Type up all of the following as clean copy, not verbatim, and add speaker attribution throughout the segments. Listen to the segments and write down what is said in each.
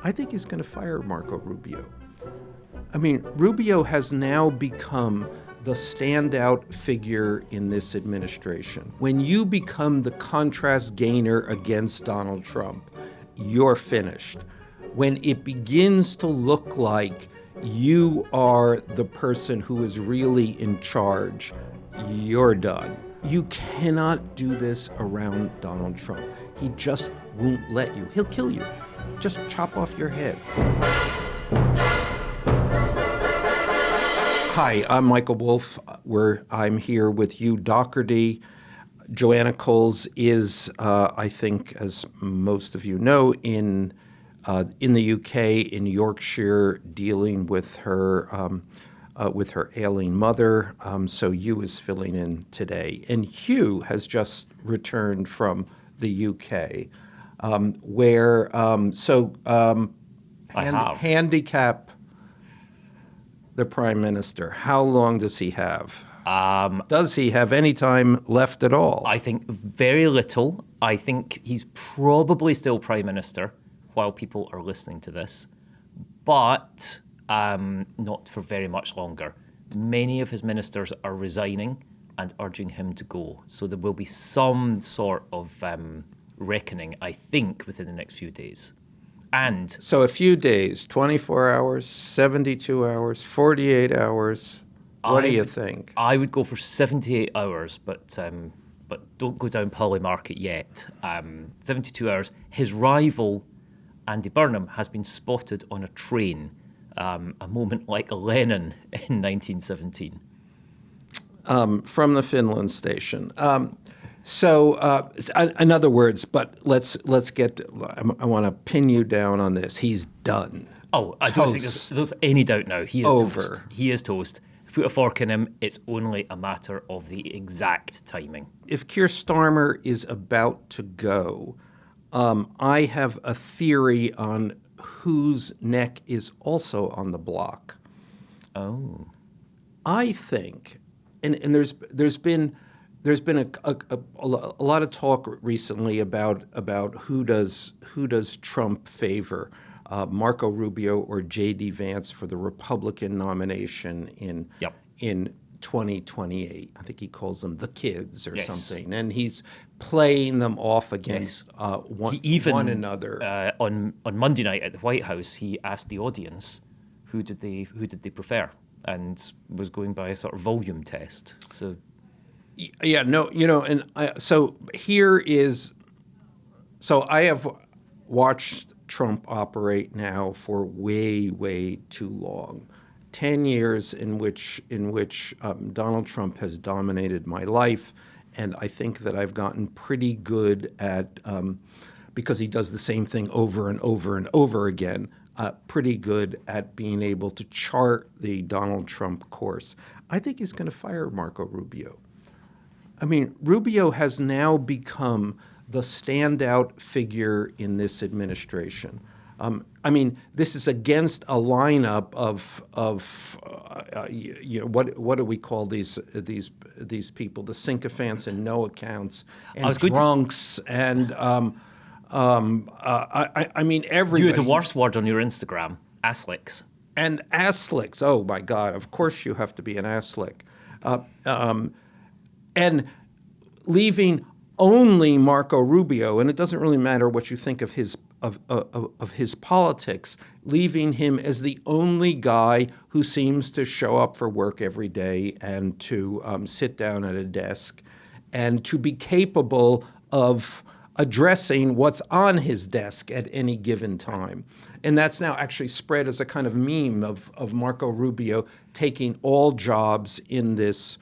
Speaker 1: I think he's going to fire Marco Rubio. I mean, Rubio has now become the standout figure in this administration. When you become the contrast gainer against Donald Trump, you're finished. When it begins to look like you are the person who is really in charge, you're done. You cannot do this around Donald Trump. He just won't let you. He'll kill you. Just chop off your head. Hi, I'm Michael Wolff. I'm here with Hugh Dougherty. Joanna Coles is, I think, as most of you know, in the UK, in Yorkshire, dealing with her ailing mother. So Hugh is filling in today, and Hugh has just returned from the UK, where handicap the Prime Minister. How long does he have? Does he have any time left at all?
Speaker 2: I think very little. I think he's probably still Prime Minister while people are listening to this, but not for very much longer. Many of his ministers are resigning and urging him to go. So there will be some sort of reckoning, I think, within the next few days. And
Speaker 1: so a few days, 24 hours, 72 hours, 48 hours. What do you think?
Speaker 2: I would go for 78 hours, but don't go down Polly Market yet. 72 hours. His rival, Andy Burnham, has been spotted on a train, a moment like Lenin in 1917.
Speaker 1: From the Finland station. In other words, but let's get. I want to pin you down on this. He's done.
Speaker 2: Oh, I don't think there's any doubt now. He is toast. He is toast. Put a fork in him. It's only a matter of the exact timing.
Speaker 1: If Keir Starmer is about to go, I have a theory on whose neck is also on the block.
Speaker 2: Oh,
Speaker 1: I think, and there's been a lot of talk recently about who does Trump favor, Marco Rubio or J.D. Vance for the Republican nomination in 2028. I think he calls them the kids or something, and he's playing them off against one another.
Speaker 2: On Monday night at the White House, he asked the audience who did they prefer, and was going by a sort of volume test. So.
Speaker 1: Yeah, no, I have watched Trump operate now for way, way too long. 10 years in which Donald Trump has dominated my life, and I think that I've gotten pretty good at, because he does the same thing over and over and over again, pretty good at being able to chart the Donald Trump course. I think he's going to fire Marco Rubio. I mean, Rubio has now become the standout figure in this administration. This is against a lineup of what do we call these people? The sycophants and no accounts and drunks and everybody.
Speaker 2: You had the worst word on your Instagram, asslicks.
Speaker 1: And asslicks. Oh my God! Of course you have to be an asslick. And leaving only Marco Rubio, and it doesn't really matter what you think of his politics, leaving him as the only guy who seems to show up for work every day and to sit down at a desk and to be capable of addressing what's on his desk at any given time. And that's now actually spread as a kind of meme of Marco Rubio taking all jobs in this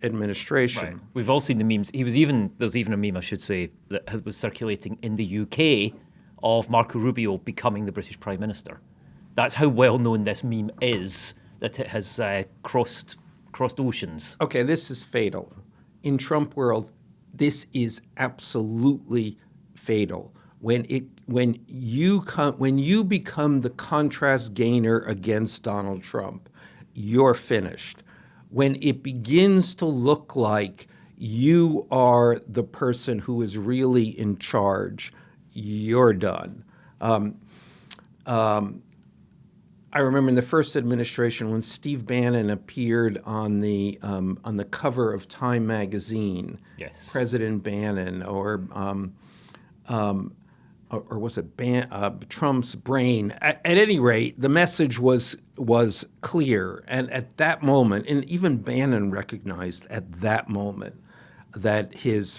Speaker 1: administration.
Speaker 2: Right. We've all seen the memes. There's even a meme, I should say, that was circulating in the UK of Marco Rubio becoming the British Prime Minister. That's how well known this meme is, that it has crossed oceans.
Speaker 1: Okay, this is fatal. In Trump world, this is absolutely fatal. When you become the contrast gainer against Donald Trump, you're finished. When it begins to look like you are the person who is really in charge, you're done. I remember in the first administration when Steve Bannon appeared on the cover of Time magazine.
Speaker 2: Yes.
Speaker 1: President Bannon, or was it Trump's brain? At any rate, the message was clear, and at that moment, and even Bannon recognized at that moment that his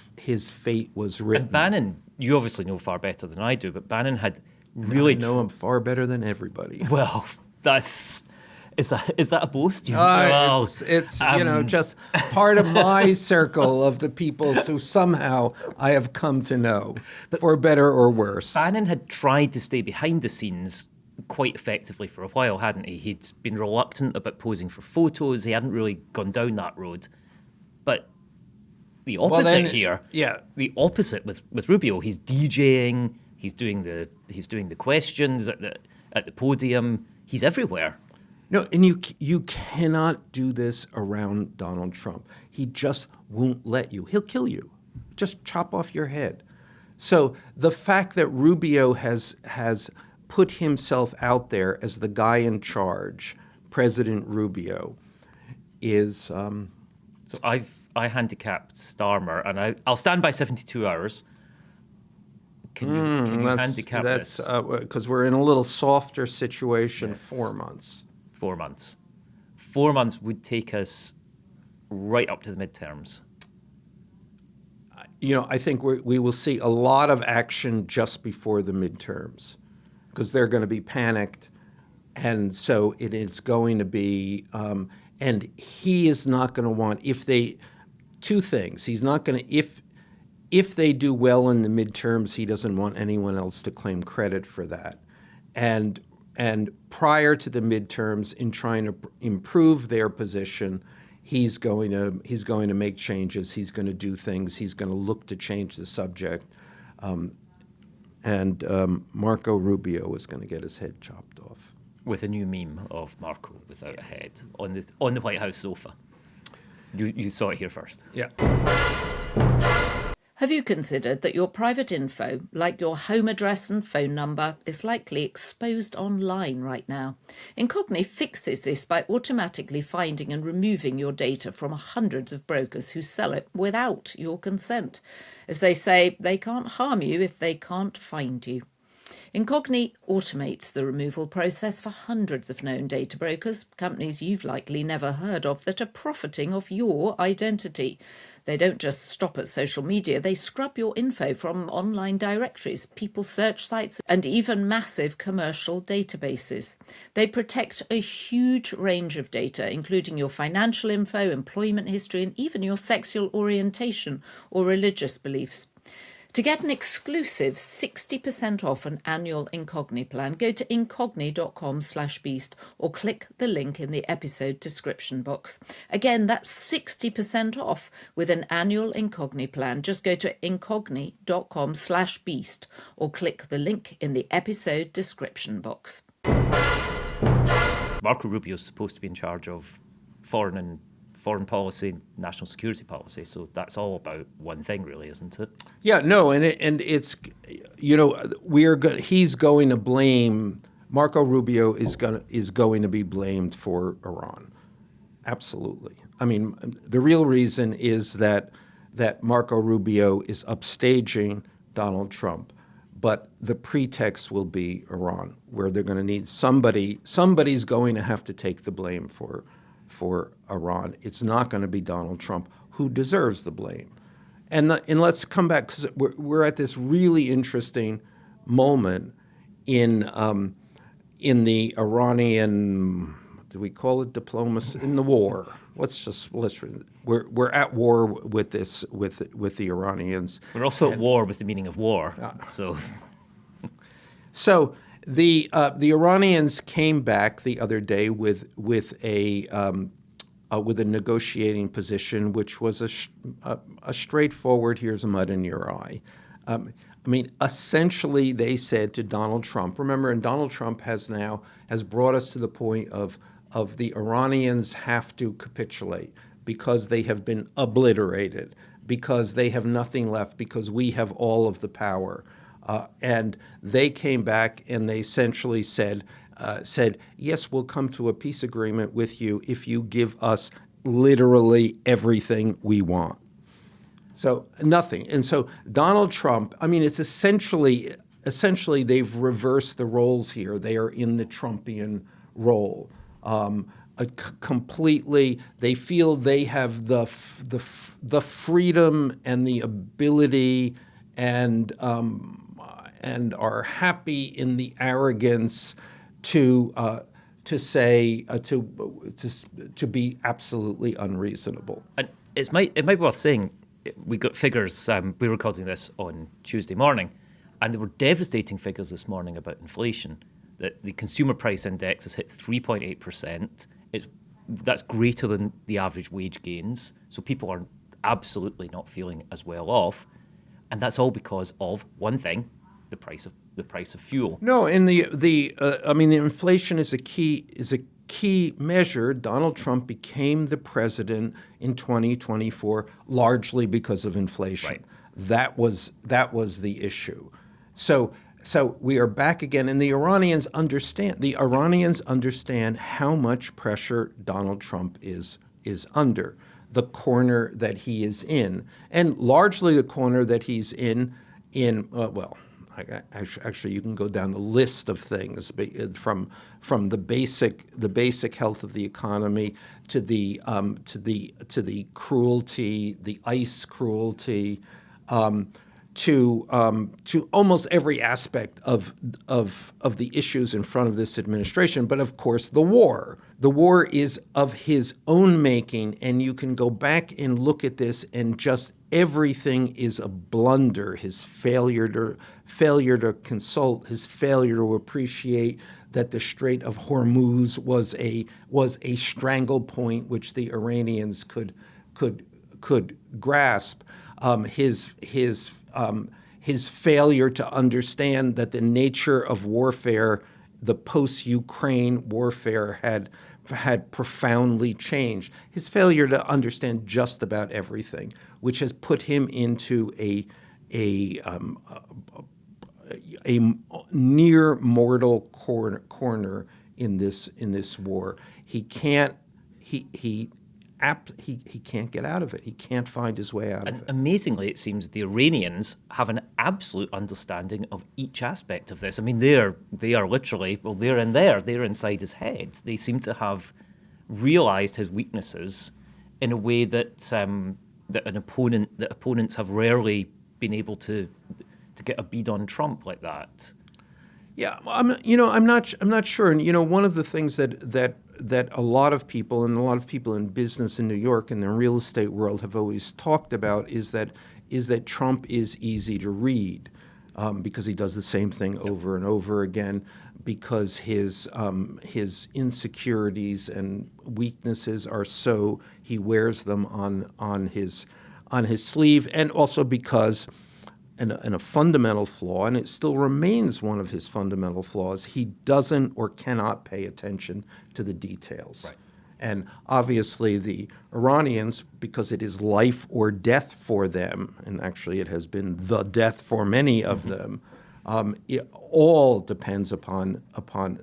Speaker 1: fate was written.
Speaker 2: And Bannon, you obviously know far better than I do, but Bannon had really
Speaker 1: I know him far better than everybody.
Speaker 2: Well, is that a boast?
Speaker 1: It's just part of my circle of the people who somehow I have come to know, for better or worse.
Speaker 2: Bannon had tried to stay behind the scenes quite effectively for a while, hadn't he? He'd been reluctant about posing for photos. He hadn't really gone down that road. But the opposite here.
Speaker 1: Yeah.
Speaker 2: The opposite with Rubio. He's DJing. He's doing the questions at the podium. He's everywhere.
Speaker 1: No, and you cannot do this around Donald Trump. He just won't let you. He'll kill you. Just chop off your head. So the fact that Rubio has put himself out there as the guy in charge, President Rubio, is.
Speaker 2: So I handicapped Starmer, and I'll stand by 72 hours. Can you handicap this?
Speaker 1: Because we're in a little softer situation.
Speaker 2: Yes.
Speaker 1: 4 months.
Speaker 2: 4 months. 4 months would take us right up to the midterms.
Speaker 1: I think we will see a lot of action just before the midterms because they're going to be panicked. And so it is going to be, and he is not going to want, two things. He's not going to, if they do well in the midterms, he doesn't want anyone else to claim credit for that. And prior to the midterms, in trying to improve their position, he's going to make changes. He's going to do things. He's going to look to change the subject. And Marco Rubio is going to get his head chopped off.
Speaker 2: With a new meme of Marco without a head on the White House sofa. You saw it here first.
Speaker 1: Yeah.
Speaker 3: Have you considered that your private info, like your home address and phone number, is likely exposed online right now? Incogni fixes this by automatically finding and removing your data from hundreds of brokers who sell it without your consent. As they say, they can't harm you if they can't find you. Incogni automates the removal process for hundreds of known data brokers, companies you've likely never heard of, that are profiting off your identity. They don't just stop at social media, they scrub your info from online directories, people search sites, and even massive commercial databases. They protect a huge range of data, including your financial info, employment history, and even your sexual orientation or religious beliefs. To get an exclusive 60% off an annual Incogni plan, go to incogni.com/beast or click the link in the episode description box. Again, that's 60% off with an annual Incogni plan. Just go to incogni.com/beast or click the link in the episode description box.
Speaker 2: Marco Rubio is supposed to be in charge of foreign policy, national security policy. So that's all about one thing, really, isn't it?
Speaker 1: Yeah, no, and it's he's going to blame Marco Rubio is going to be blamed for Iran. Absolutely. I mean, the real reason is that Marco Rubio is upstaging Donald Trump, but the pretext will be Iran, where they're going to need somebody's going to have to take the blame for Iran. It's not going to be Donald Trump, who deserves the blame. And let's come back, because we're at this really interesting moment in the Iranian, do we call it diplomacy, in the war? We're at war with the Iranians.
Speaker 2: We're also at war with the meaning of war.
Speaker 1: So the Iranians came back the other day with a negotiating position, which was a straightforward, here's mud in your eye. Essentially, they said to Donald Trump, remember, and Donald Trump has brought us to the point of the Iranians have to capitulate because they have been obliterated, because they have nothing left, because we have all of the power. And they came back and they essentially said, yes, we'll come to a peace agreement with you if you give us literally everything we want. So nothing. And so Donald Trump, I mean, it's essentially they've reversed the roles here. They are in the Trumpian role. Completely, they feel they have the freedom and the ability and are happy in the arrogance to be absolutely unreasonable.
Speaker 2: And it might be worth saying, we got figures, we're recording this on Tuesday morning, and there were devastating figures this morning about inflation. That the consumer price index has hit 3.8%. That's greater than the average wage gains. So people are absolutely not feeling as well off. And that's all because of one thing, the price of fuel.
Speaker 1: No, and the inflation is a key measure. Donald Trump became the president in 2024 largely because of inflation.
Speaker 2: Right.
Speaker 1: That was the issue. So we are back again, and the Iranians understand. The Iranians understand how much pressure Donald Trump is under, the corner that he is in, and largely the corner that he's in. Actually, you can go down the list of things from the basic health of the economy to the cruelty, the ICE cruelty, to almost every aspect of the issues in front of this administration. But of course, the war. The war is of his own making, and you can go back and look at this, and just everything is a blunder. His failure to consult, his failure to appreciate that the Strait of Hormuz was a strangle point which the Iranians could grasp. His failure to understand that the nature of warfare, the post-Ukraine warfare, had profoundly changed. His failure to understand just about everything, which has put him into a near mortal corner in this war. He can't get out of it. He can't find his way out of it.
Speaker 2: Amazingly, it seems the Iranians have an absolute understanding of each aspect of this. I mean, they are literally, well, they're inside his head. They seem to have realized his weaknesses in a way that opponents have rarely been able to get a bead on Trump like that.
Speaker 1: Yeah, I'm not sure. And one of the things that a lot of people in business in New York and the real estate world have always talked about is that Trump is easy to read because he does the same thing over and over again, because his insecurities and weaknesses are so he wears them on his sleeve, and also because. And a fundamental flaw, and it still remains one of his fundamental flaws, he doesn't or cannot pay attention to the details.
Speaker 2: Right.
Speaker 1: And obviously the Iranians, because it is life or death for them, and actually it has been the death for many of them, it all depends upon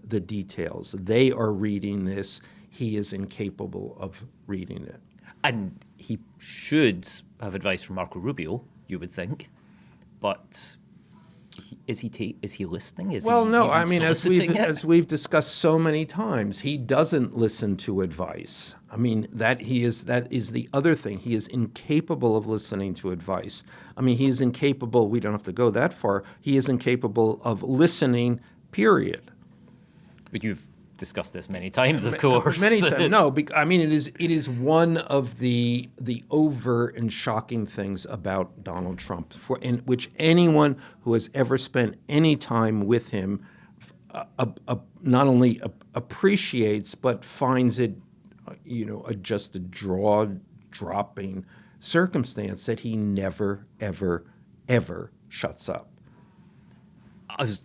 Speaker 1: the details. They are reading this. He is incapable of reading it.
Speaker 2: And he should have advice from Marco Rubio, you would think. But is he listening?
Speaker 1: As we've discussed so many times, he doesn't listen to advice. I mean, that is the other thing. He is incapable of listening to advice. I mean, he is incapable. We don't have to go that far. He is incapable of listening. Period.
Speaker 2: But you've discussed this many times, of course.
Speaker 1: Many times. No, I mean, it is one of the overt and shocking things about Donald Trump, in which anyone who has ever spent any time with him not only appreciates but finds it, just a jaw-dropping circumstance that he never, ever, ever shuts up.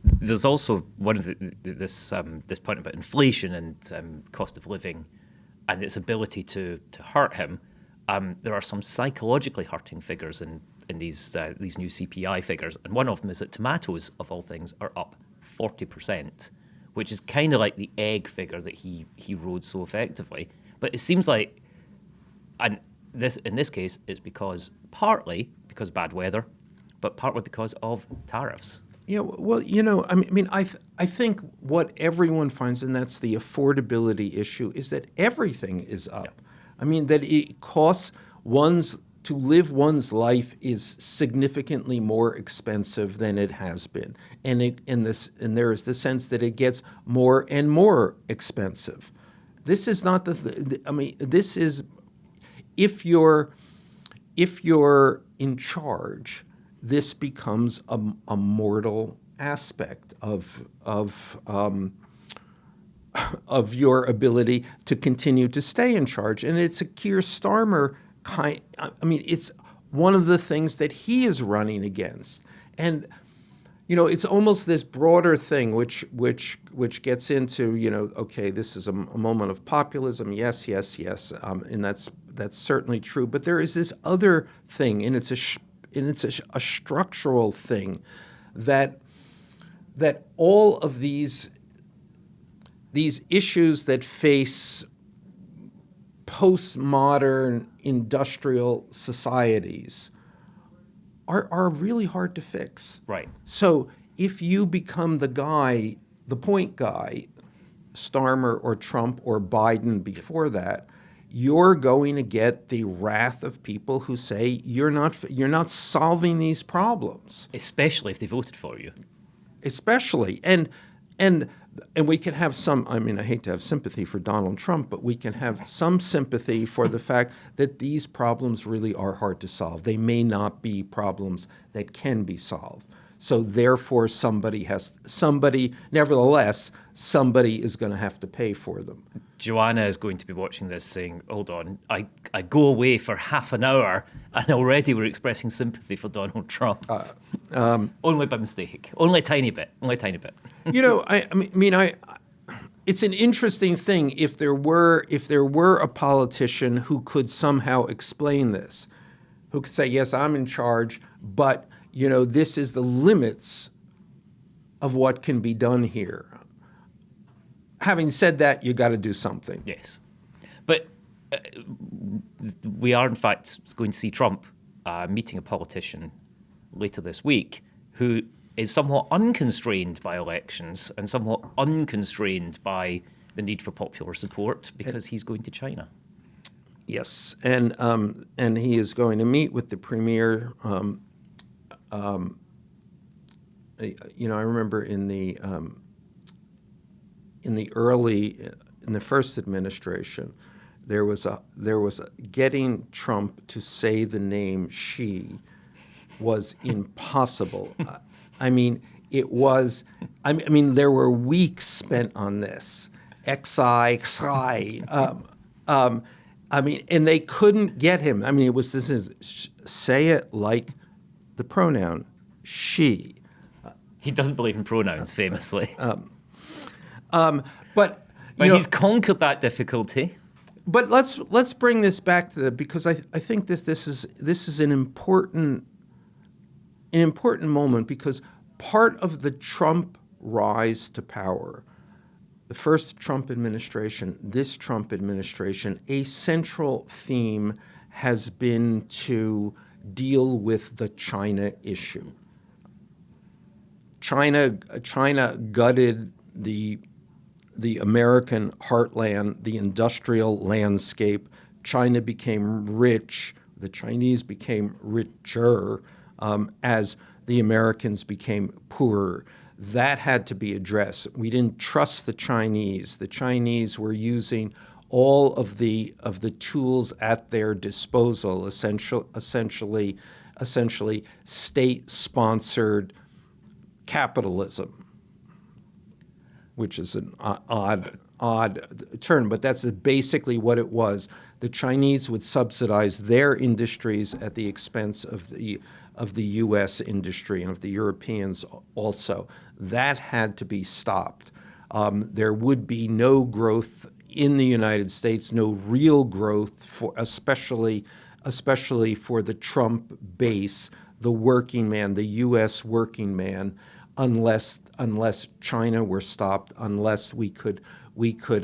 Speaker 2: There's also one of this point about inflation and cost of living and its ability to hurt him. There are some psychologically hurting figures in in these new CPI figures, and one of them is that tomatoes, of all things, are up 40%, which is kind of like the egg figure that he rode so effectively. But it seems like, and in this case, it's partly because of bad weather, but partly because of tariffs.
Speaker 1: Yeah, well, I think what everyone finds, and that's the affordability issue, is that everything is up.
Speaker 2: Yeah.
Speaker 1: I mean, that it costs to live one's life is significantly more expensive than it has been, and there is the sense that it gets more and more expensive. This is not this is if you're in charge, this becomes a mortal aspect of your ability to continue to stay in charge. And it's a Keir Starmer kind. It's one of the things that he is running against. And it's almost this broader thing, which gets into okay, this is a moment of populism. Yes, and that's certainly true. But there is this other thing, and it's a structural thing that all of these issues that face postmodern industrial societies are really hard to fix.
Speaker 2: Right.
Speaker 1: So if you become the point guy, Starmer or Trump or Biden before that, you're going to get the wrath of people who say you're not solving these problems.
Speaker 2: Especially if they voted for you.
Speaker 1: Especially. And we can have some, I hate to have sympathy for Donald Trump, but we can have some sympathy for the fact that these problems really are hard to solve. They may not be problems that can be solved. So therefore nevertheless, somebody is going to have to pay for them.
Speaker 2: Joanna is going to be watching this saying, hold on, I go away for half an hour and already we're expressing sympathy for Donald Trump. Only by mistake. Only a tiny bit.
Speaker 1: It's an interesting thing if there were a politician who could somehow explain this, who could say, yes, I'm in charge, but this is the limits of what can be done here. Having said that, you got to do something.
Speaker 2: Yes. But we are, in fact, going to see Trump meeting a politician later this week who is somewhat unconstrained by elections and somewhat unconstrained by the need for popular support because he's going to China.
Speaker 1: Yes, and he is going to meet with the premier. I remember in the first administration, there was getting Trump to say the name Xi was impossible. It was. There were weeks spent on this. Xi. And they couldn't get him. It was say it like the pronoun she.
Speaker 2: He doesn't believe in pronouns, famously.
Speaker 1: But
Speaker 2: he's conquered that difficulty.
Speaker 1: But let's bring this back to because I think this is an important moment, because part of the Trump rise to power, the first Trump administration, this Trump administration, a central theme has been to deal with the China issue. China gutted the American heartland, the industrial landscape. China became rich. The Chinese became richer as the Americans became poorer. That had to be addressed. We didn't trust the Chinese. The Chinese were using all of the tools at their disposal, essentially state-sponsored capitalism, which is an odd term, but that's basically what it was. The Chinese would subsidize their industries at the expense of the U.S. industry and of the Europeans also. That had to be stopped. There would be no growth in the United States, no real growth, especially especially for the Trump base, the working man, the U.S. working man, unless China were stopped, unless we could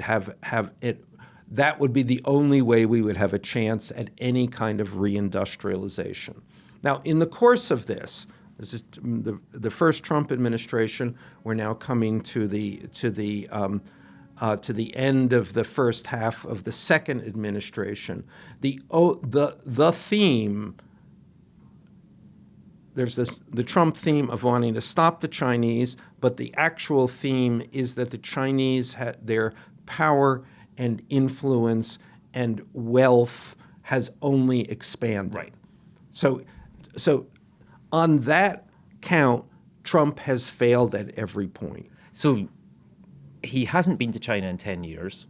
Speaker 1: have it. That would be the only way we would have a chance at any kind of reindustrialization. Now, in the course of this is the first Trump administration. We're now coming to the end of the first half of the second administration. The theme. There's the Trump theme of wanting to stop the Chinese, but the actual theme is that the Chinese their power and influence and wealth has only expanded.
Speaker 2: Right.
Speaker 1: So on that count, Trump has failed at every point.
Speaker 2: So he hasn't been to China in 10 years.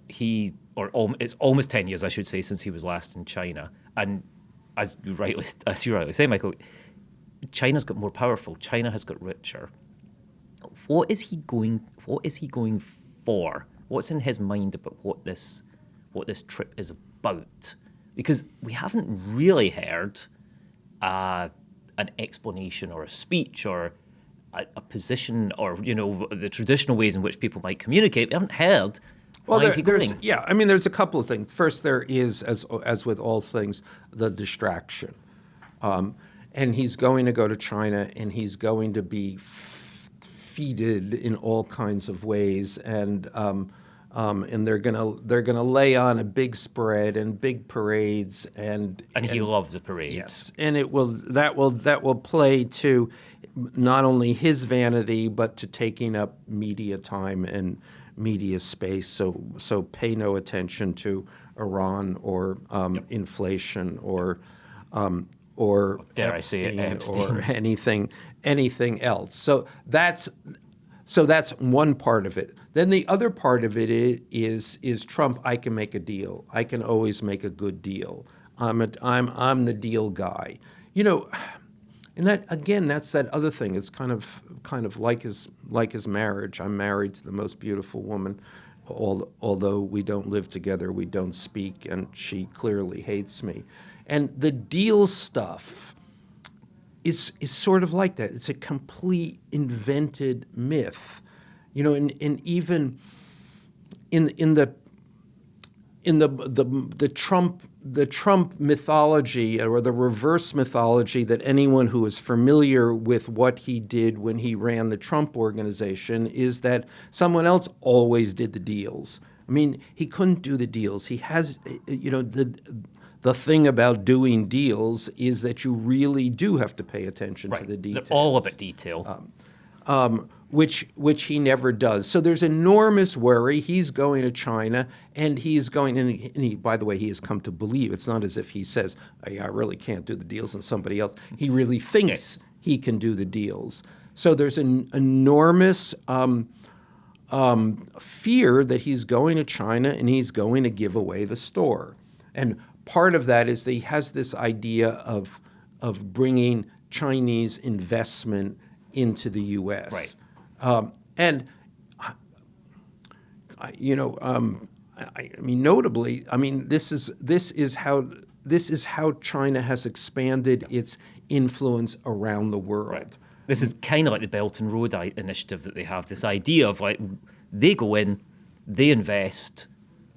Speaker 2: It's almost 10 years, I should say, since he was last in China. And as you rightly say, Michael, China's got more powerful. China has got richer. What is he going for? What's in his mind about what this trip is about? Because we haven't really heard an explanation or a speech or a position or the traditional ways in which people might communicate. We haven't heard. Why is he going?
Speaker 1: Yeah, I mean, there's a couple of things. First, there is, as with all things, the distraction. And he's going to go to China, and he's going to be feted in all kinds of ways, and they're gonna lay on a big spread and big parades, and
Speaker 2: he loves a parade.
Speaker 1: Yes, and that will play to not only his vanity but to taking up media time and media space. So pay no attention to Iran or inflation or
Speaker 2: dare I say it, Epstein.
Speaker 1: or anything else. So that's one part of it. Then the other part of it is Trump. I can make a deal. I can always make a good deal. I'm the deal guy. And that again, that's that other thing. It's kind of like his marriage. I'm married to the most beautiful woman. Although we don't live together, we don't speak, and she clearly hates me. And the deal stuff is sort of like that. It's a complete invented myth, and even in the Trump mythology or the reverse mythology that anyone who is familiar with what he did when he ran the Trump organization is that someone else always did the deals. I mean, he couldn't do the deals. He has, the thing about doing deals is that you really do have to pay attention to the details.
Speaker 2: They're all about detail.
Speaker 1: Which he never does. So there's enormous worry. He's going to China, and he's going, and he, by the way, he has come to believe, it's not as if he says, hey, I really can't do the deals, and somebody else. He really thinks he can do the deals. So there's an enormous fear that he's going to China and he's going to give away the store. And part of that is that he has this idea of bringing Chinese investment into the U.S.
Speaker 2: Right.
Speaker 1: Notably, this is how China has expanded its influence around the world.
Speaker 2: Right. This is kind of like the Belt and Road initiative that they have. This idea of they go in, they invest,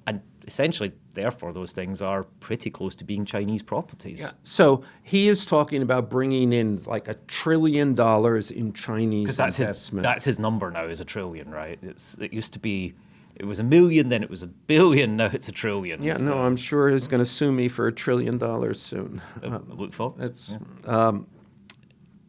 Speaker 2: and essentially, therefore, those things are pretty close to being Chinese properties.
Speaker 1: Yeah. So he is talking about bringing in like $1 trillion in Chinese investment.
Speaker 2: That's his number now, is $1 trillion, right? It used to be, it was 1 million, then it was 1 billion, now it's $1 trillion.
Speaker 1: Yeah, no, I'm sure he's going to sue me for $1 trillion soon.
Speaker 2: Look for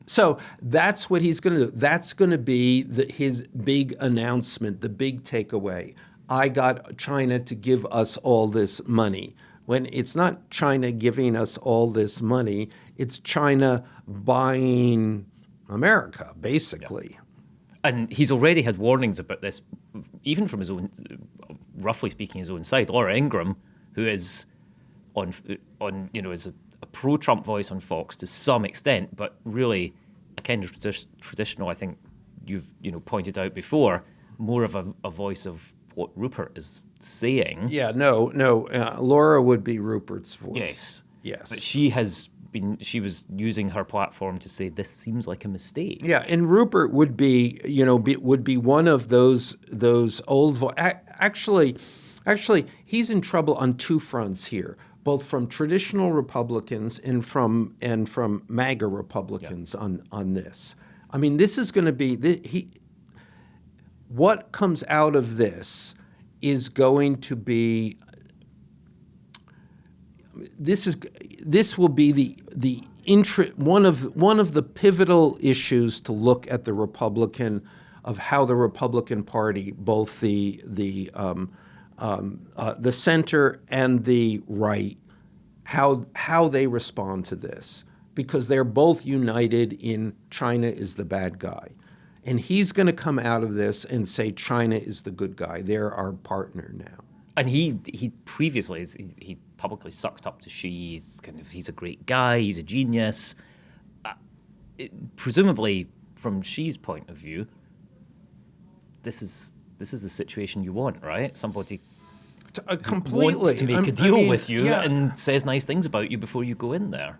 Speaker 1: So that's what he's going to do. That's going to be his big announcement, the big takeaway. I got China to give us all this money. When it's not China giving us all this money, it's China buying America, basically.
Speaker 2: Yeah. And he's already had warnings about this, even from his own, roughly speaking, his own side. Laura Ingraham, who is is a pro-Trump voice on Fox to some extent, but really a kind of traditional, I think you've pointed out before, more of a voice of what Rupert is saying.
Speaker 1: Yeah, no. Laura would be Rupert's voice.
Speaker 2: Yes.
Speaker 1: Yes.
Speaker 2: But she was using her platform to say this seems like a mistake.
Speaker 1: Yeah, and Rupert would be, would be one of those old. Actually, he's in trouble on two fronts here, both from traditional Republicans and from MAGA Republicans on this. I mean, this is going to be what comes out of this is going to be. This will be one of the pivotal issues to look at how the Republican Party, both the center and the right, how they respond to this, because they're both united in China is the bad guy. And he's going to come out of this and say China is the good guy. They're our partner now.
Speaker 2: And he previously he publicly sucked up to Xi. He's a great guy. He's a genius. Presumably, from Xi's point of view, this is the situation you want, right? Somebody
Speaker 1: completely
Speaker 2: wants to make a deal with you and says nice things about you before you go in there.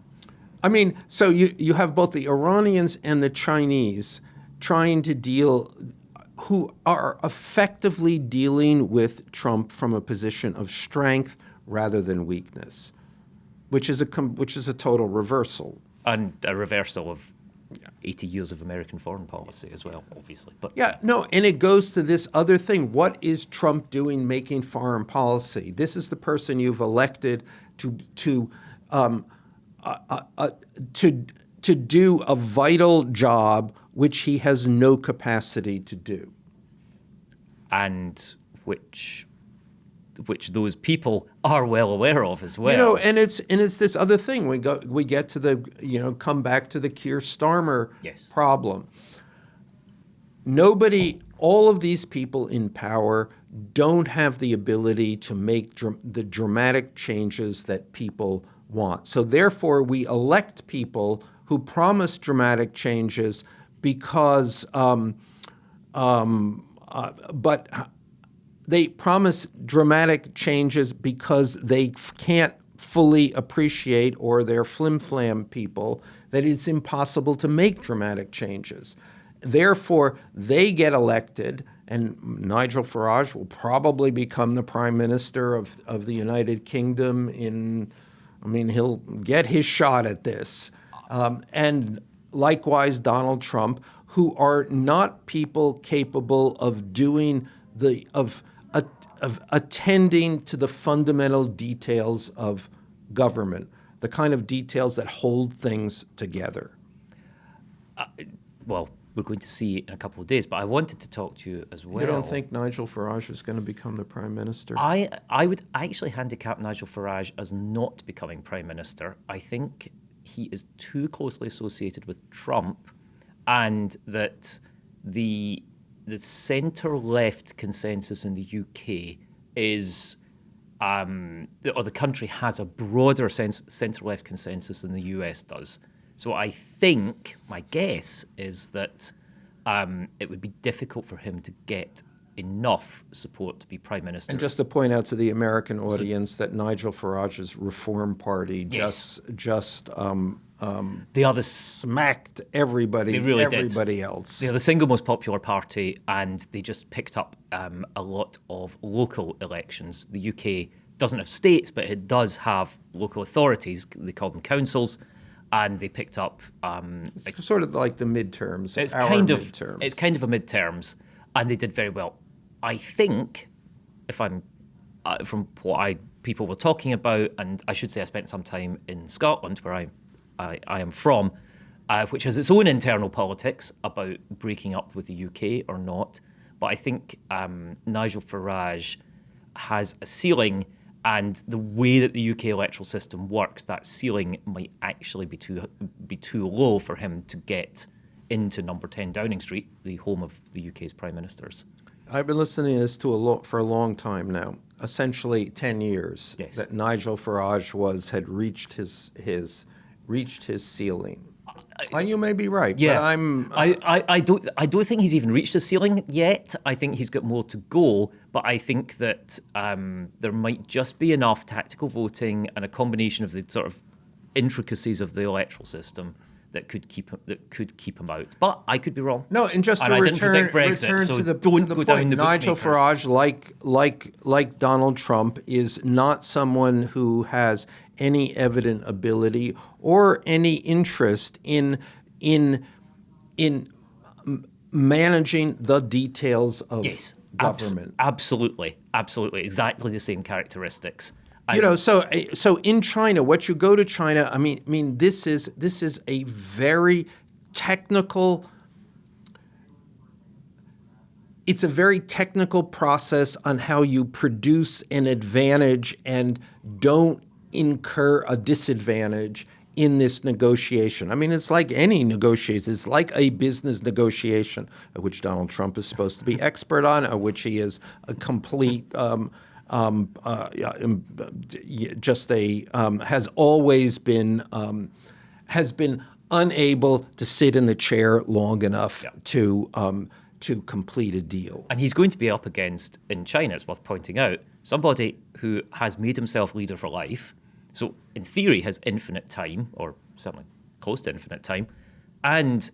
Speaker 1: I mean, so you have both the Iranians and the Chinese trying to deal, who are effectively dealing with Trump from a position of strength rather than weakness, which is a total reversal.
Speaker 2: And a reversal of 80 years of American foreign policy as well, obviously. But
Speaker 1: and it goes to this other thing. What is Trump doing making foreign policy? This is the person you've elected to do a vital job which he has no capacity to do.
Speaker 2: And which those people are well aware of as well.
Speaker 1: And it's this other thing. We get to come back to the Keir Starmer problem. All of these people in power don't have the ability to make the dramatic changes that people want. So therefore, we elect people who promise dramatic changes because, but they promise dramatic changes because they can't fully appreciate, or they're flim-flam people, that it's impossible to make dramatic changes. Therefore, they get elected, and Nigel Farage will probably become the Prime Minister of the United Kingdom he'll get his shot at this. And likewise, Donald Trump, who are not people capable of doing of attending to the fundamental details of government, the kind of details that hold things together.
Speaker 2: Well, we're going to see in a couple of days, but I wanted to talk to you as well.
Speaker 1: You don't think Nigel Farage is going to become the Prime Minister?
Speaker 2: I would actually handicap Nigel Farage as not becoming Prime Minister. I think he is too closely associated with Trump, and that the centre-left consensus in the UK is, or the country has a broader centre-left consensus than the US does. So I think, my guess is that it would be difficult for him to get enough support to be Prime Minister.
Speaker 1: And just to point out to the American audience that Nigel Farage's Reform Party
Speaker 2: the other
Speaker 1: smacked everybody else.
Speaker 2: They're the single most popular party, and they just picked up a lot of local elections. The UK doesn't have states, but it does have local authorities. They call them councils, and they picked up.
Speaker 1: It's sort of like the midterms.
Speaker 2: It's
Speaker 1: midterms.
Speaker 2: kind of a midterms, and they did very well. I think, if I'm from what people were talking about, and I should say I spent some time in Scotland, where I am from, which has its own internal politics about breaking up with the UK or not. But I think Nigel Farage has a ceiling, and the way that the UK electoral system works, that ceiling might actually be too low for him to get into number 10 Downing Street, the home of the UK's prime ministers.
Speaker 1: I've been listening to this for a long time now, essentially 10 years, that Nigel Farage had reached his ceiling. You may be right, but
Speaker 2: I don't think he's even reached the ceiling yet. I think he's got more to go, but I think that there might just be enough tactical voting and a combination of the sort of intricacies of the electoral system that could keep him out. But I could be wrong.
Speaker 1: No, and just to
Speaker 2: I didn't predict
Speaker 1: return
Speaker 2: Brexit, so
Speaker 1: to the
Speaker 2: don't
Speaker 1: to the
Speaker 2: go down
Speaker 1: point,
Speaker 2: the
Speaker 1: Nigel
Speaker 2: bookmakers.
Speaker 1: Farage, like Donald Trump, is not someone who has any evident ability or any interest in managing the details of
Speaker 2: Yes,
Speaker 1: government.
Speaker 2: absolutely, exactly the same characteristics.
Speaker 1: So in China, what you go to China, I mean, this is a very technical. It's a very technical process on how you produce an advantage and don't incur a disadvantage in this negotiation. I mean, it's like any negotiation. It's like a business negotiation, which Donald Trump is supposed to be expert on, of which he is a complete, has always been, has been unable to sit in the chair long enough to complete a deal.
Speaker 2: And he's going to be up against, in China, it's worth pointing out, somebody who has made himself leader for life, so in theory has infinite time, or certainly close to infinite time, and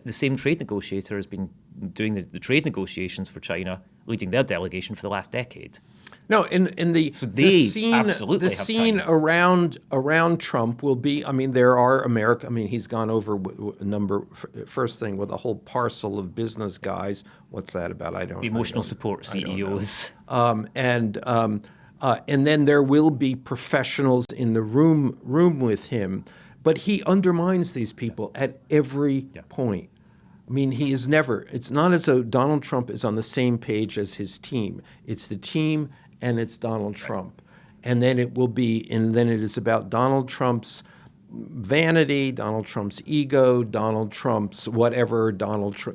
Speaker 2: the same trade negotiator has been doing the trade negotiations for China, leading their delegation for the last decade.
Speaker 1: No, in the
Speaker 2: absolutely
Speaker 1: the
Speaker 2: have
Speaker 1: scene
Speaker 2: time.
Speaker 1: around Trump will be. I mean, there are I mean, he's gone over first thing with a whole parcel of business guys. What's that about?
Speaker 2: The emotional support CEOs.
Speaker 1: And then there will be professionals in the room with him, but he undermines these people at every point. I mean, he is never. It's not as though Donald Trump is on the same page as his team. It's the team and it's Donald Trump, and then it is about Donald Trump's vanity, Donald Trump's ego, Donald Trump's whatever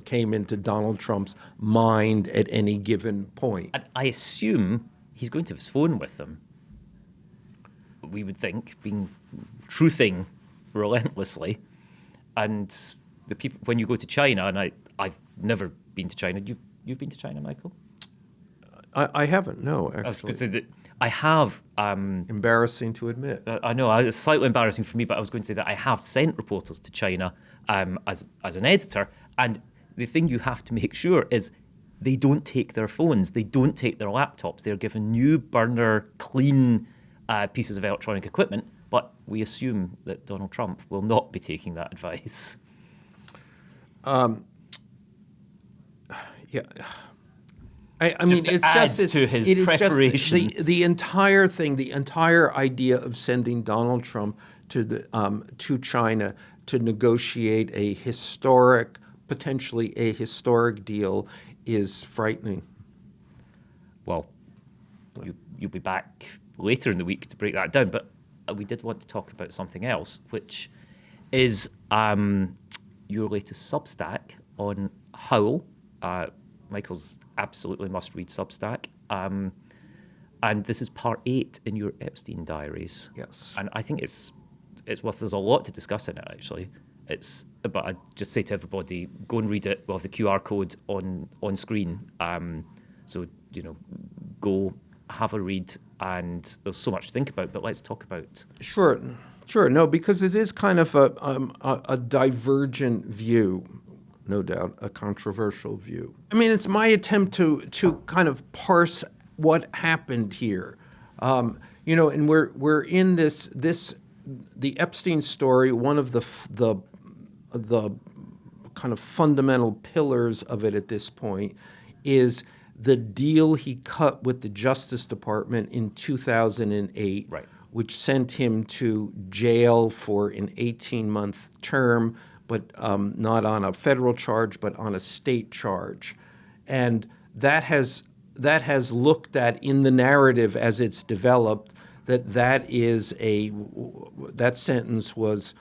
Speaker 1: came into Donald Trump's mind at any given point.
Speaker 2: And I assume he's going to have his phone with him. We would think, being truthing relentlessly, and the people when you go to China, and I've never been to China. You've been to China, Michael?
Speaker 1: I haven't. No, actually.
Speaker 2: I was going to say that I have.
Speaker 1: Embarrassing to admit.
Speaker 2: I know it's slightly embarrassing for me, but I was going to say that I have sent reporters to China as an editor, and the thing you have to make sure is they don't take their phones, they don't take their laptops. They're given new burner, clean pieces of electronic equipment, but we assume that Donald Trump will not be taking that advice.
Speaker 1: Yeah. I mean, it's just
Speaker 2: to his
Speaker 1: it is
Speaker 2: preparations.
Speaker 1: Just the entire thing, the entire idea of sending Donald Trump to China to negotiate a potentially a historic deal is frightening.
Speaker 2: Well, you'll be back later in the week to break that down, but we did want to talk about something else, which is your latest Substack on Howl. Michael's absolutely must-read Substack. And this is part 8 in your Epstein diaries.
Speaker 1: Yes.
Speaker 2: And I think it's worth, there's a lot to discuss in it, actually. But I just say to everybody, go and read it. We'll have the QR code on screen. So, go have a read. And there's so much to think about, but let's talk about.
Speaker 1: Sure. No, because it is kind of a divergent view. No doubt, a controversial view. I mean, it's my attempt to kind of parse what happened here, and we're in the Epstein story. One of the kind of fundamental pillars of it at this point is the deal he cut with the Justice Department in 2008,
Speaker 2: right,
Speaker 1: which sent him to jail for an 18-month term, but not on a federal charge, but on a state charge. And that has looked at in the narrative as it's developed that sentence was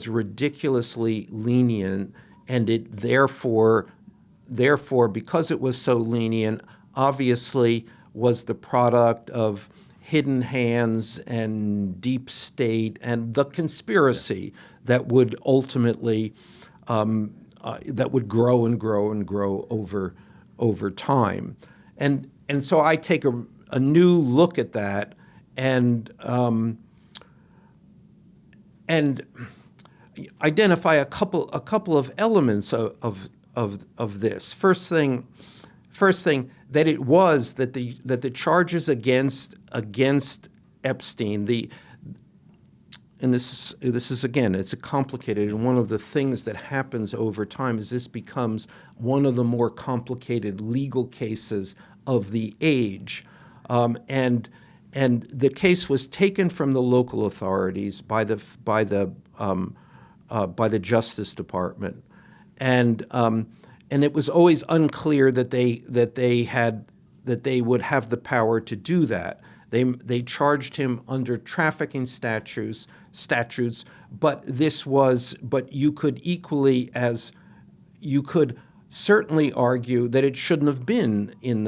Speaker 1: ridiculously lenient, and it therefore because it was so lenient, obviously was the product of hidden hands and deep state and the conspiracy that would ultimately that would grow and grow and grow over time, and so I take a new look at that, and and identify a couple of elements of this. First thing, that it was that the charges against Epstein, and this is again, it's a complicated, and one of the things that happens over time is this becomes one of the more complicated legal cases of the age, and the case was taken from the local authorities by the Justice Department, and it was always unclear that they would have the power to do that. They charged him under trafficking statutes, but you could certainly argue that it shouldn't have been in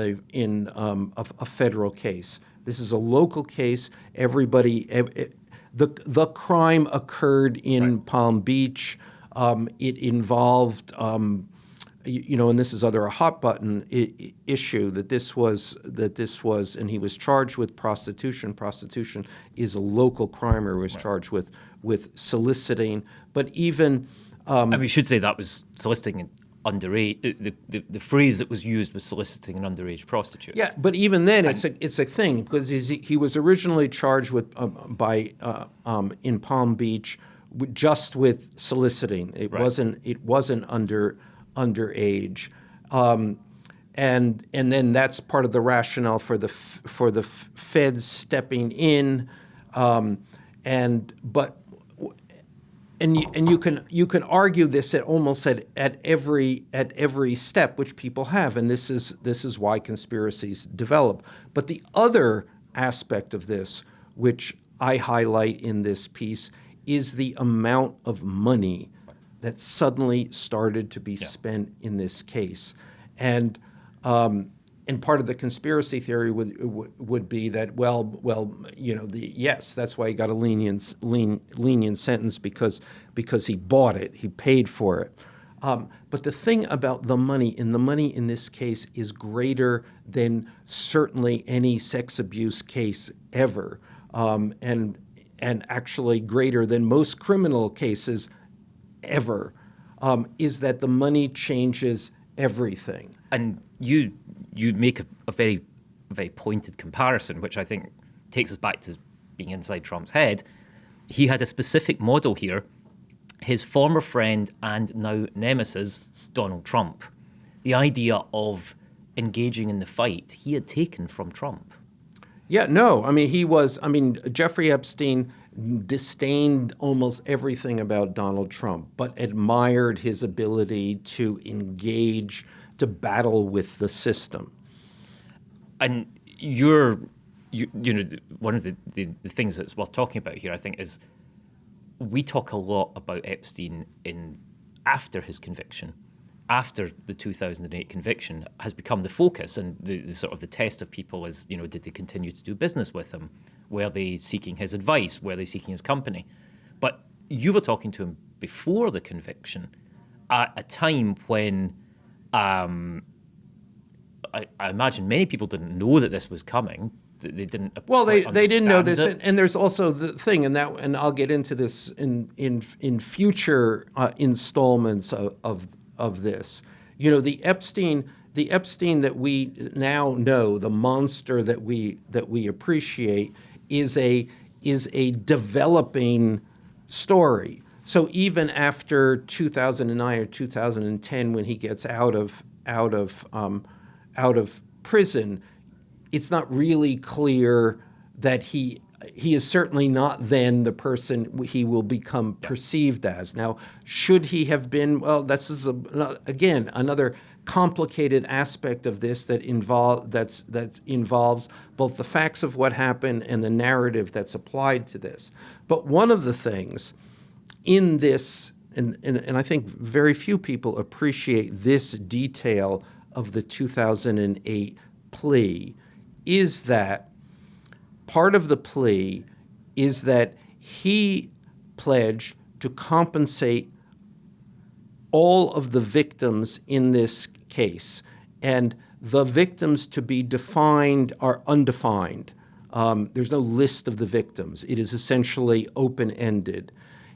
Speaker 1: a federal case. This is a local case. The crime occurred in Palm Beach. It involved, and this is a hot button issue that this was, and he was charged with prostitution. Prostitution is a local crime, or was charged with soliciting. But even,
Speaker 2: and we should say that was soliciting underage. The phrase that was used was soliciting an underage prostitute.
Speaker 1: Yeah, but even then, it's a thing, because he was originally charged with in Palm Beach just with soliciting. It wasn't underage, and then that's part of the rationale for the feds stepping in, And you can argue this at every step, which people have, and this is why conspiracies develop. But the other aspect of this, which I highlight in this piece, is the amount of money that suddenly started to be spent in this case, and part of the conspiracy theory would be that that's why he got a lenient sentence, because he bought it, he paid for it. But the thing about the money in this case is greater than certainly any sex abuse case ever, and actually greater than most criminal cases ever, is that the money changes everything.
Speaker 2: And you make a very, very pointed comparison, which I think takes us back to being inside Trump's head. He had a specific model here. His former friend and now nemesis, Donald Trump. The idea of engaging in the fight he had taken from Trump.
Speaker 1: Yeah, no, Jeffrey Epstein disdained almost everything about Donald Trump, but admired his ability to engage, to battle with the system. And one of the things that's worth talking about here, I think, is we talk a lot about Epstein after his conviction, after the 2008 conviction has become the focus, and the sort of the test of people is, did they continue to do business with him? Were they seeking his advice? Were they seeking his company? But you were talking to him before the conviction, at a time when I imagine many people didn't know that this was coming. They didn't. Well, they didn't know this,
Speaker 2: it.
Speaker 1: and there's also the thing, and I'll get into this in future installments of this. The Epstein that we now know, the monster that we appreciate, is a developing story. So even after 2009 or 2010, when he gets out of prison, it's not really clear that he is certainly not then the person he will become perceived as. Now, should he have been? Well, this is again another complicated aspect of this that involves both the facts of what happened and the narrative that's applied to this. But one of the things in this, and I think very few people appreciate this detail of the 2008 plea, is that part of the plea is that he pledged to compensate all of the victims in this case, and the victims to be defined are undefined. There's no list of the victims. It is essentially open-ended.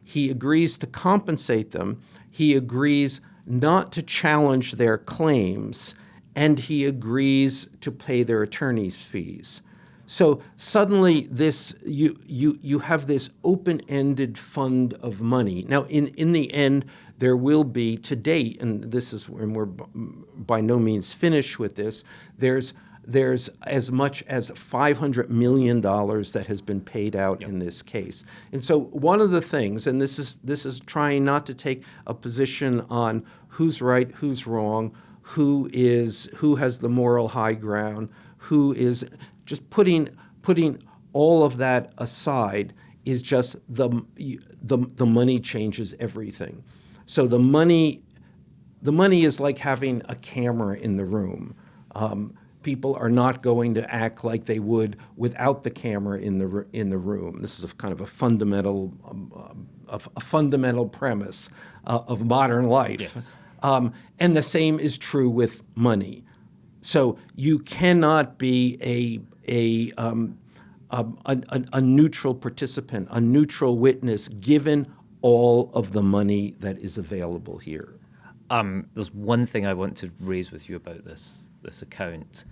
Speaker 1: He agrees to compensate them. He agrees not to challenge their claims, and he agrees to pay their attorney's fees. So suddenly you have this open-ended fund of money. Now, in the end, there will be, to date, and we're by no means finished with this, there's as much as $500 million that has been paid out in this case. And so one of the things, and this is trying not to take a position on who's right, who's wrong, who has the moral high ground, who is just putting all of that aside, is just the money changes everything. So the money is like having a camera in the room. People are not going to act like they would without the camera in the room. This is kind of a fundamental premise of modern life.
Speaker 2: Yes.
Speaker 1: And the same is true with money. So you cannot be a neutral participant, a neutral witness, given all of the money that is available here.
Speaker 2: There's one thing I want to raise with you about this account,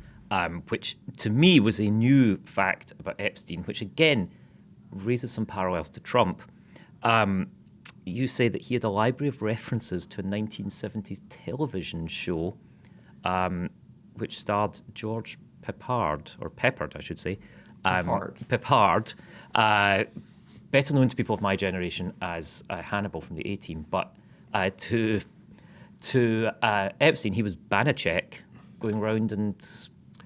Speaker 2: which to me was a new fact about Epstein, which again raises some parallels to Trump. You say that he had a library of references to a 1970s television show, which starred George Peppard, I should say. Peppard, better known to people of my generation as Hannibal from the A-Team, but to Epstein, he was Banachek, going around and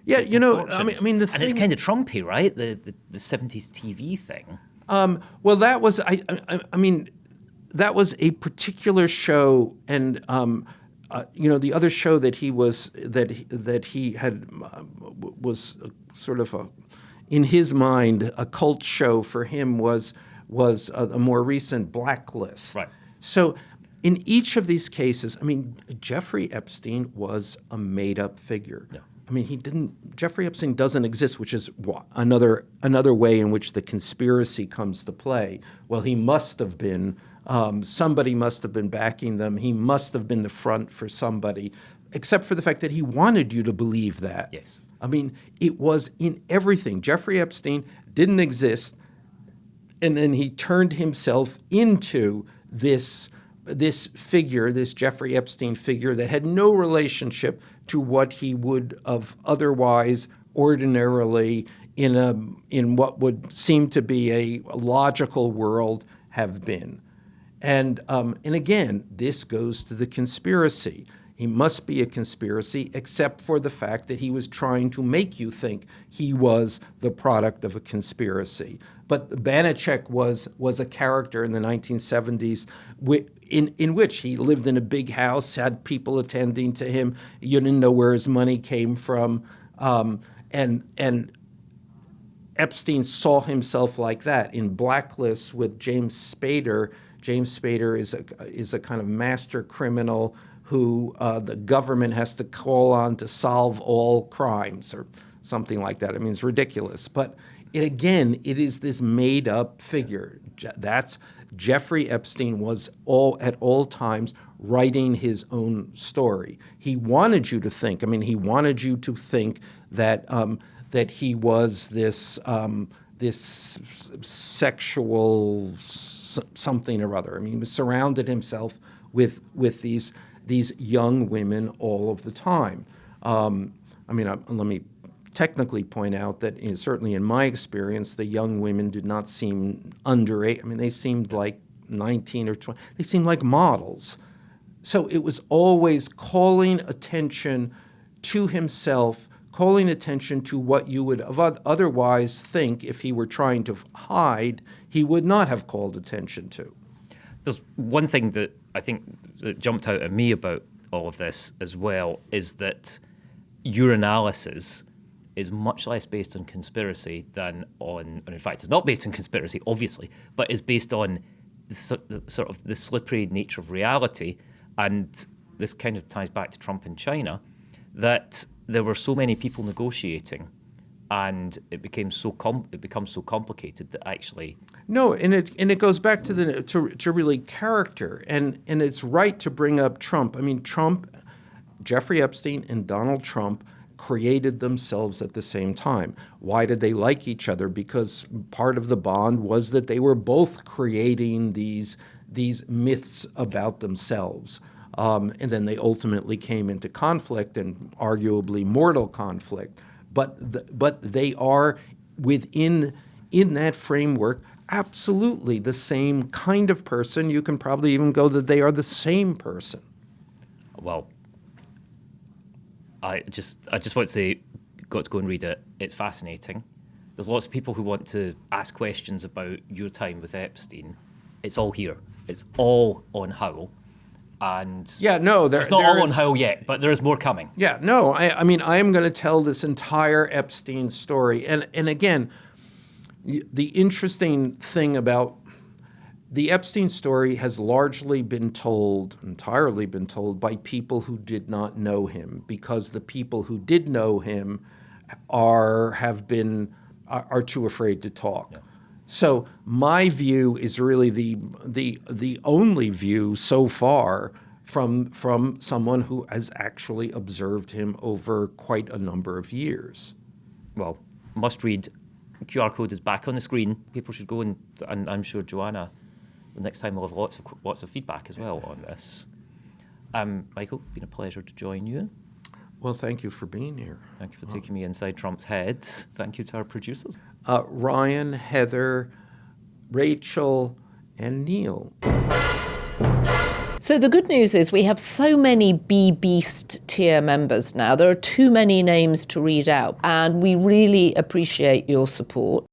Speaker 1: yeah,
Speaker 2: the
Speaker 1: thing,
Speaker 2: and it's kind of Trumpy, right? The 70s TV thing.
Speaker 1: Well, that was that was a particular show, and the other show that he had was sort of in his mind a cult show for him was a more recent Blacklist.
Speaker 2: Right.
Speaker 1: So in each of these cases, Jeffrey Epstein was a made-up figure.
Speaker 2: Yeah.
Speaker 1: Jeffrey Epstein doesn't exist, which is another way in which the conspiracy comes to play. Well, he must have been, somebody must have been backing them. He must have been the front for somebody, except for the fact that he wanted you to believe that.
Speaker 2: Yes.
Speaker 1: It was in everything. Jeffrey Epstein didn't exist, and then he turned himself into this figure, this Jeffrey Epstein figure that had no relationship to what he would have otherwise ordinarily in what would seem to be a logical world have been. And again, this goes to the conspiracy. He must be a conspiracy, except for the fact that he was trying to make you think he was the product of a conspiracy. But Banachek was a character in the 1970s in which he lived in a big house, had people attending to him. You didn't know where his money came from, and Epstein saw himself like that. In Blacklist with James Spader, James Spader is a kind of master criminal who the government has to call on to solve all crimes or something like that. It's ridiculous. But it is this made-up figure. That's Jeffrey Epstein was at all times writing his own story. He wanted you to think. He wanted you to think that that he was this sexual something or other. He was surrounded himself with these young women all of the time. Let me technically point out that certainly in my experience, the young women did not seem underage. They seemed like 19 or 20. They seemed like models. So it was always calling attention to himself, calling attention to what you would otherwise think if he were trying to hide, he would not have called attention to.
Speaker 2: There's one thing that I think that jumped out at me about all of this as well, is that your analysis is much less based on conspiracy than on, and in fact it's not based on conspiracy, obviously, but is based on the sort of the slippery nature of reality. And this kind of ties back to Trump in China, that there were so many people negotiating and it becomes so complicated that actually
Speaker 1: No, and it goes back to to really character, and it's right to bring up Trump. I mean, Jeffrey Epstein and Donald Trump created themselves at the same time. Why did they like each other? Because part of the bond was that they were both creating these myths about themselves. And then they ultimately came into conflict, and arguably mortal conflict. But they are in that framework absolutely the same kind of person. You can probably even go that they are the same person.
Speaker 2: Well, I just want to say, got to go and read it. It's fascinating. There's lots of people who want to ask questions about your time with Epstein. It's all here. It's all on Howl. And
Speaker 1: Yeah, no,
Speaker 2: it's not all on Howl yet, but there is more coming.
Speaker 1: Yeah, no, I mean, I am going to tell this entire Epstein story. And again, the interesting thing about the Epstein story has entirely been told by people who did not know him, because the people who did know him are too afraid to talk. Yeah. So my view is really the only view so far from someone who has actually observed him over quite a number of years.
Speaker 2: Well, must read. The QR code is back on the screen. People should go and I'm sure Joanna, the next time we'll have lots of feedback as well on this. Michael, it's been a pleasure to join you.
Speaker 1: Well, thank you for being here.
Speaker 2: Thank you for taking me inside Trump's head. Thank you to our producers.
Speaker 1: Ryan, Heather, Rachel, and Neil.
Speaker 3: So the good news is we have so many Beast tier members now. There are too many names to read out, and we really appreciate your support.